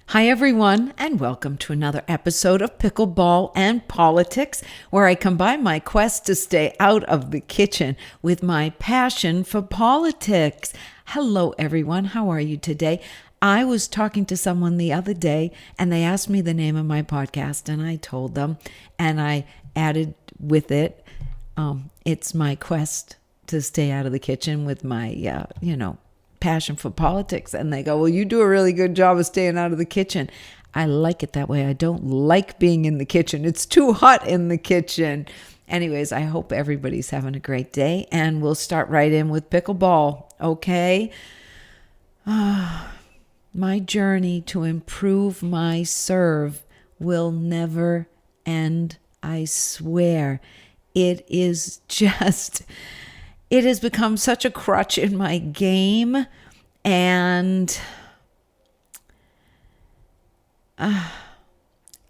Hi, everyone, and welcome to another episode of Pickleball and Politics, where I combine my quest to stay out of the kitchen with my passion for politics. Hello, everyone. How are you today? I was talking to someone the other day, and they asked me the name of my podcast, and I told them, and I added with it, it's my quest to stay out of the kitchen with my, passion for politics. And they go, well, you do a really good job of staying out of the kitchen. I like it that way. I don't like being in the kitchen. It's too hot in the kitchen. Anyways, I hope everybody's having a great day, and we'll start right in with pickleball. Okay. My journey to improve my serve will never end. I swear. It has become such a crutch in my game, and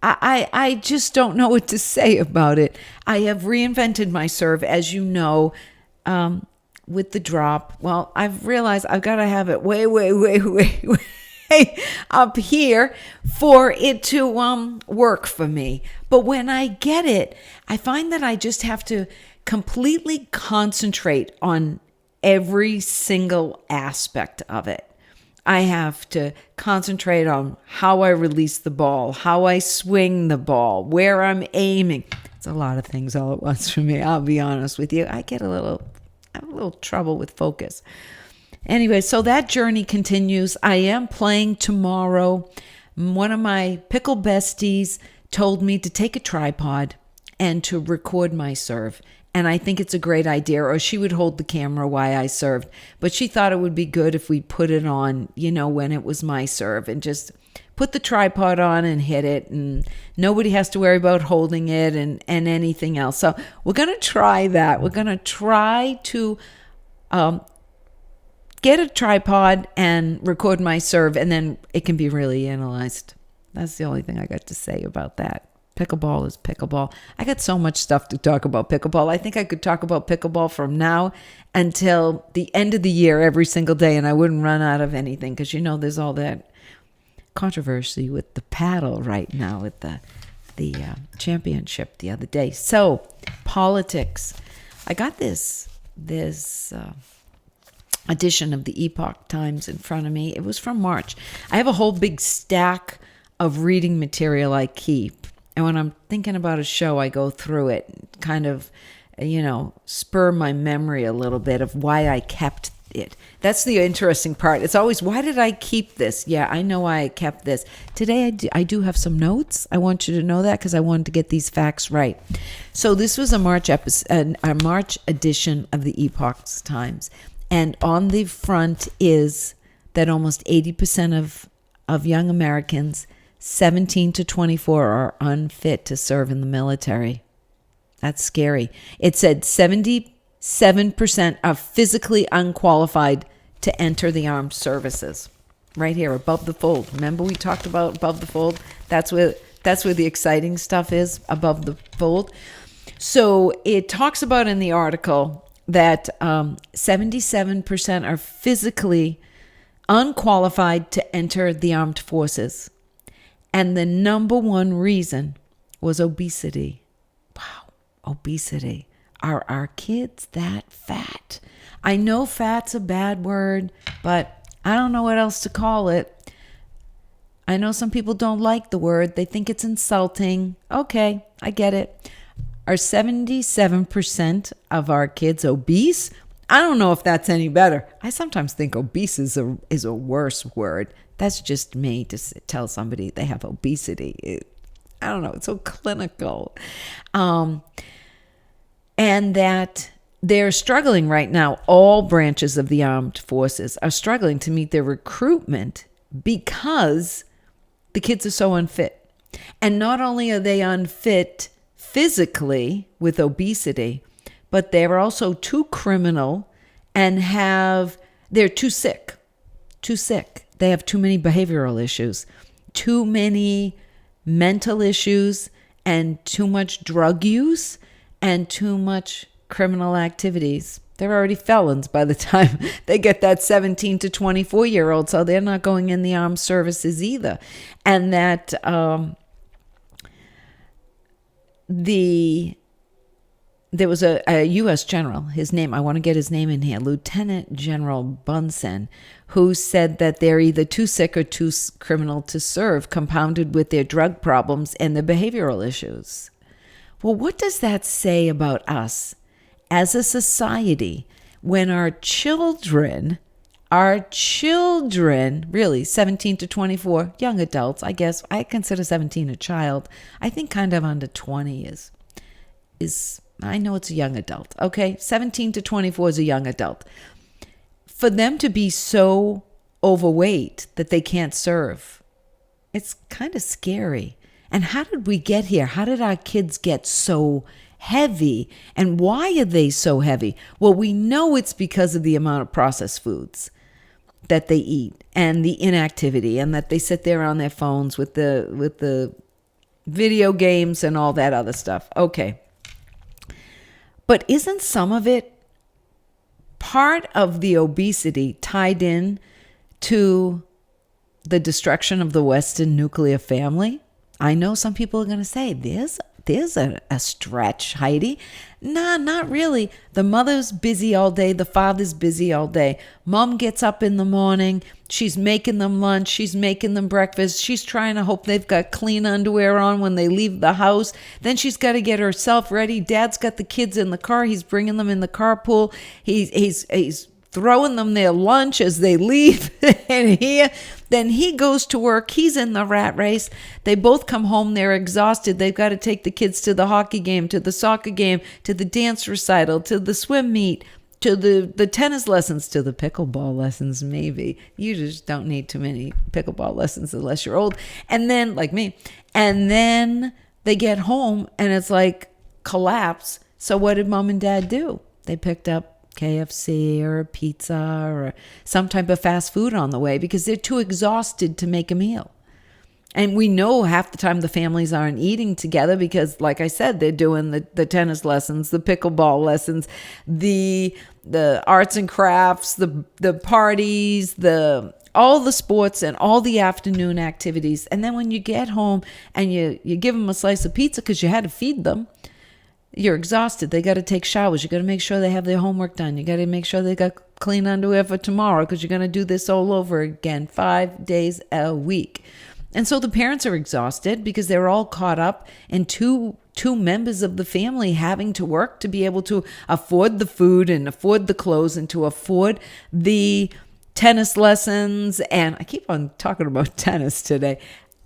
I just don't know what to say about it. I have reinvented my serve, as you know, with the drop. Well, I've realized I've got to have it way up here for it to work for me. But when I get it, I find that I just have to completely concentrate on every single aspect of it. I have to concentrate on how I release the ball, how I swing the ball, where I'm aiming. It's a lot of things all at once for me. I'll be honest with you. I have a little trouble with focus. Anyway, so that journey continues. I am playing tomorrow. One of my pickle besties told me to take a tripod and to record my serve. And I think it's a great idea, or she would hold the camera while I served. But she thought it would be good if we put it on, when it was my serve, and just put the tripod on and hit it. And nobody has to worry about holding it and anything else. So we're going to try that. We're going to try to get a tripod and record my serve, and then it can be really analyzed. That's the only thing I got to say about that. Pickleball is pickleball. I got so much stuff to talk about pickleball. I think I could talk about pickleball from now until the end of the year every single day, and I wouldn't run out of anything, because there's all that controversy with the paddle right now with the championship the other day. So, politics. I got this edition of the Epoch Times in front of me. It was from March. I have a whole big stack of reading material I keep. And when I'm thinking about a show, I go through it, kind of, spur my memory a little bit of why I kept it. That's the interesting part. It's always, why did I keep this? Yeah, I know why I kept this. Today, I do have some notes. I want you to know that, because I wanted to get these facts right. So this was a March edition of the Epoch Times. And on the front is that almost 80% of young Americans 17 to 24 are unfit to serve in the military. That's scary. It said 77% are physically unqualified to enter the armed services. Right here, above the fold. Remember we talked about above the fold? That's where the exciting stuff is, above the fold. So it talks about in the article that 77% are physically unqualified to enter the armed forces. And the number one reason was obesity. Wow, obesity. Are our kids that fat? I know fat's a bad word, but I don't know what else to call it. I know some people don't like the word. They think it's insulting. Okay, I get it. Are 77% of our kids obese? I don't know if that's any better. I sometimes think obese is a worse word. That's just me to tell somebody they have obesity. I don't know. It's so clinical. And that they're struggling right now. All branches of the armed forces are struggling to meet their recruitment because the kids are so unfit. And not only are they unfit physically with obesity, but they're also too criminal and they're too sick. They have too many behavioral issues, too many mental issues, and too much drug use, and too much criminal activities. They're already felons by the time they get that 17 to 24-year-old, so they're not going in the armed services either. And that there was a U.S. general, his name, I want to get his name in here, Lieutenant General Bunsen, who said that they're either too sick or too criminal to serve, compounded with their drug problems and their behavioral issues. Well, what does that say about us as a society when our children, really 17 to 24, young adults, I guess, I consider 17 a child. I think kind of under 20 is I know it's a young adult, okay? 17 to 24 is a young adult. For them to be so overweight that they can't serve, it's kind of scary. And how did we get here? How did our kids get so heavy? And why are they so heavy? Well, we know it's because of the amount of processed foods that they eat and the inactivity, and that they sit there on their phones with the video games and all that other stuff. Okay. But isn't some of it part of the obesity tied in to the destruction of the Western nuclear family? I know some people are going to say, there's a stretch, Heidi. Nah, not really. The mother's busy all day. The father's busy all day. Mom gets up in the morning. She's making them lunch. She's making them breakfast. She's trying to hope they've got clean underwear on when they leave the house. Then she's got to get herself ready. Dad's got the kids in the car. He's bringing them in the carpool. He's throwing them their lunch as they leave. And then he goes to work. He's in the rat race. They both come home. They're exhausted. They've got to take the kids to the hockey game, to the soccer game, to the dance recital, to the swim meet, to the tennis lessons, to the pickleball lessons, maybe. You just don't need too many pickleball lessons unless you're old. And then, like me, and then they get home and it's like collapse. So what did mom and dad do? They picked up KFC or a pizza or some type of fast food on the way because they're too exhausted to make a meal. And we know half the time the families aren't eating together because, like I said, they're doing the tennis lessons, the pickleball lessons, the arts and crafts, the parties, all the sports and all the afternoon activities. And then when you get home and you give them a slice of pizza because you had to feed them, you're exhausted. They got to take showers. You got to make sure they have their homework done. You got to make sure they got clean underwear for tomorrow because you're going to do this all over again 5 days a week. And so the parents are exhausted because they're all caught up in two members of the family having to work to be able to afford the food and afford the clothes and to afford the tennis lessons. And I keep on talking about tennis today.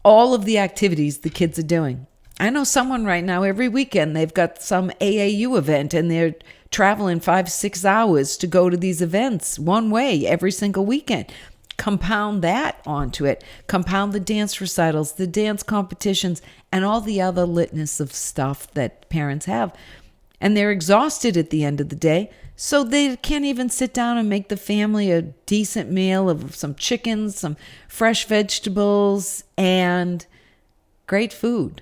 All of the activities the kids are doing. I know someone right now, every weekend, they've got some AAU event and they're traveling 5-6 hours to go to these events one way every single weekend. Compound that onto it. Compound the dance recitals, the dance competitions, and all the other litness of stuff that parents have. And they're exhausted at the end of the day, so they can't even sit down and make the family a decent meal of some chicken, some fresh vegetables, and great food.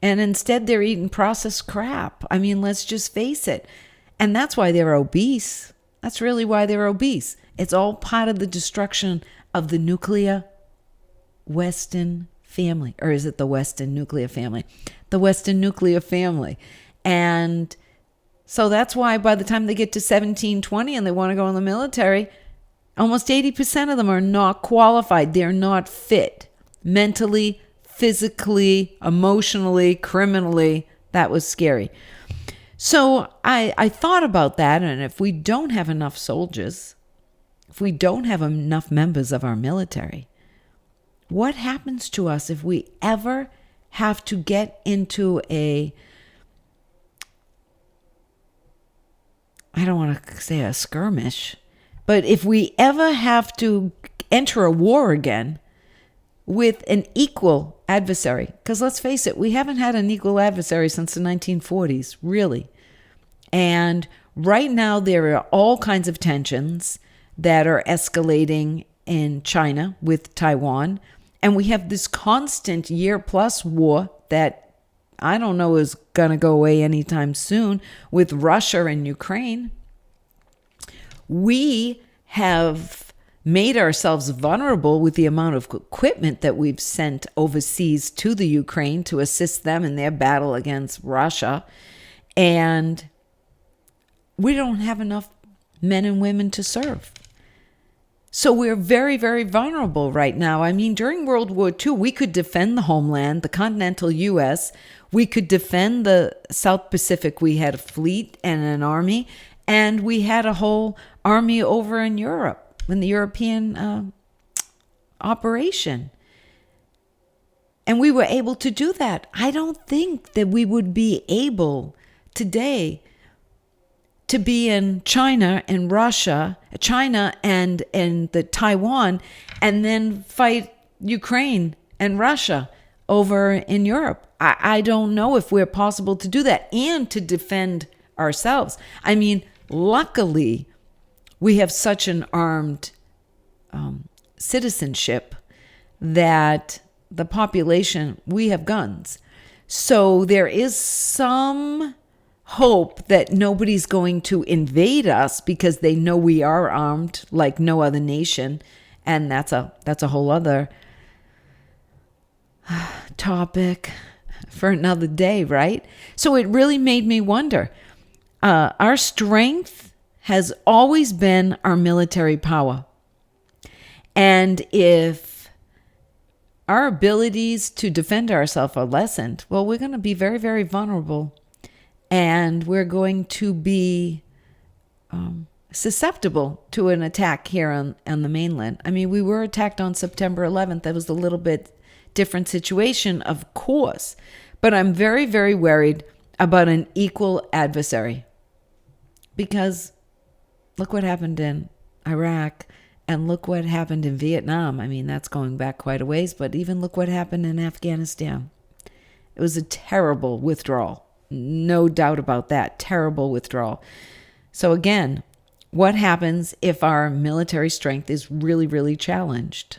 And instead, they're eating processed crap. I mean, let's just face it. And that's why they're obese. That's really why they're obese. It's all part of the destruction of the nuclear Western family. Or is it the Western nuclear family? The Western nuclear family. And so that's why by the time they get to 17, 20 and they want to go in the military, almost 80% of them are not qualified. They're not fit mentally, physically, emotionally, criminally. That was scary. So I thought about that, and if we don't have enough soldiers, if we don't have enough members of our military, what happens to us if we ever have to get into I don't want to say a skirmish, but if we ever have to enter a war again with an equal adversary, because let's face it, we haven't had an equal adversary since the 1940s, really. And right now there are all kinds of tensions that are escalating in China with Taiwan. And we have this constant year-plus war that I don't know is going to go away anytime soon with Russia and Ukraine. we have made ourselves vulnerable with the amount of equipment that we've sent overseas to the Ukraine to assist them in their battle against Russia. And we don't have enough men and women to serve. So we're very, very vulnerable right now. I mean, during World War II, we could defend the homeland, the continental U.S. We could defend the South Pacific. We had a fleet and an army, and we had a whole army over in Europe, in the European operation. And we were able to do that. I don't think that we would be able today to be in China and Russia, China and the Taiwan, and then fight Ukraine and Russia over in Europe. I don't know if we're possible to do that and to defend ourselves. I mean, luckily, we have such an armed citizenship that the population, we have guns. So there is some hope that nobody's going to invade us because they know we are armed like no other nation. And that's a whole other topic for another day, right? So it really made me wonder. Our strength has always been our military power. And if our abilities to defend ourselves are lessened, well, we're going to be very, very vulnerable. And we're going to be susceptible to an attack here on the mainland. I mean, we were attacked on September 11th. That was a little bit different situation, of course. But I'm very, very worried about an equal adversary. Because look what happened in Iraq and look what happened in Vietnam. I mean, that's going back quite a ways. But even look what happened in Afghanistan. It was a terrible withdrawal. No doubt about that. Terrible withdrawal. So again, what happens if our military strength is really, really challenged?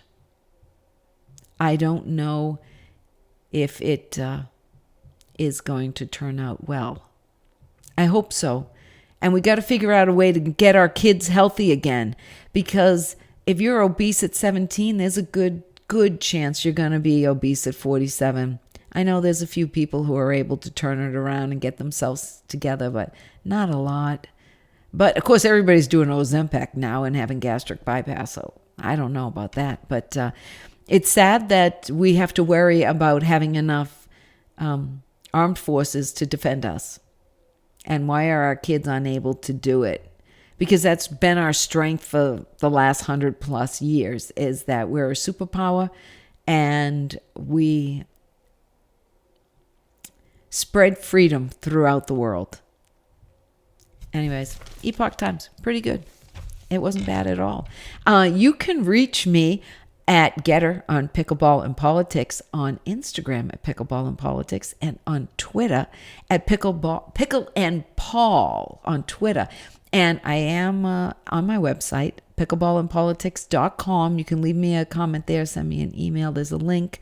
I don't know if it is going to turn out well. I hope so. And we got to figure out a way to get our kids healthy again. Because if you're obese at 17, there's a good chance you're going to be obese at 47. I know there's a few people who are able to turn it around and get themselves together, but not a lot. But, of course, everybody's doing Ozempic now and having gastric bypass, so I don't know about that. But it's sad that we have to worry about having enough armed forces to defend us. And why are our kids unable to do it? Because that's been our strength for the last 100+ years, is that we're a superpower and we spread freedom throughout the world. Anyways, Epoch Times, pretty good. It wasn't bad at all. You can reach me at Getter on Pickleball and Politics, on Instagram at Pickleball and Politics, and on Twitter at Pickle and Paul on Twitter. And I am on my website, pickleballandpolitics.com. You can leave me a comment there, send me an email. There's a link.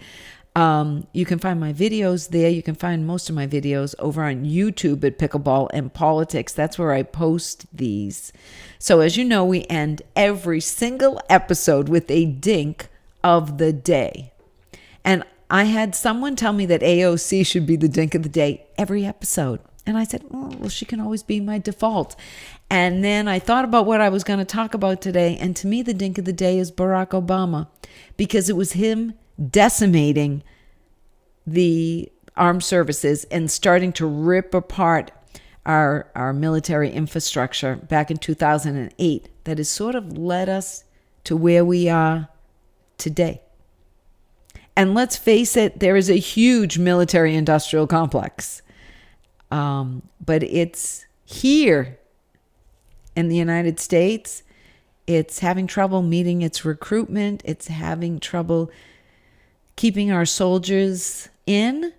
You can find my videos there. You can find most of my videos over on YouTube at Pickleball and Politics. That's where I post these. So as you know, we end every single episode with a dink of the day. And I had someone tell me that AOC should be the dink of the day every episode. And I said, well, she can always be my default. And then I thought about what I was going to talk about today. And to me, the dink of the day is Barack Obama, because it was him decimating the armed services and starting to rip apart our military infrastructure back in 2008 that has sort of led us to where we are today. And let's face it, there is a huge military industrial complex. But it's here in the United States. It's having trouble meeting its recruitment. It's having trouble keeping our soldiers in.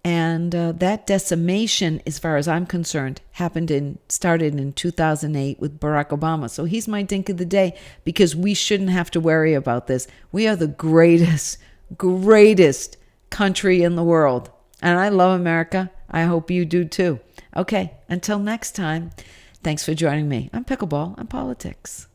And that decimation, as far as I'm concerned, started in 2008 with Barack Obama. So he's my dink of the day, because we shouldn't have to worry about this. We are the greatest country in the world. And I love America. I hope you do too. Okay, until next time, Thanks for joining me on Pickleball and Politics.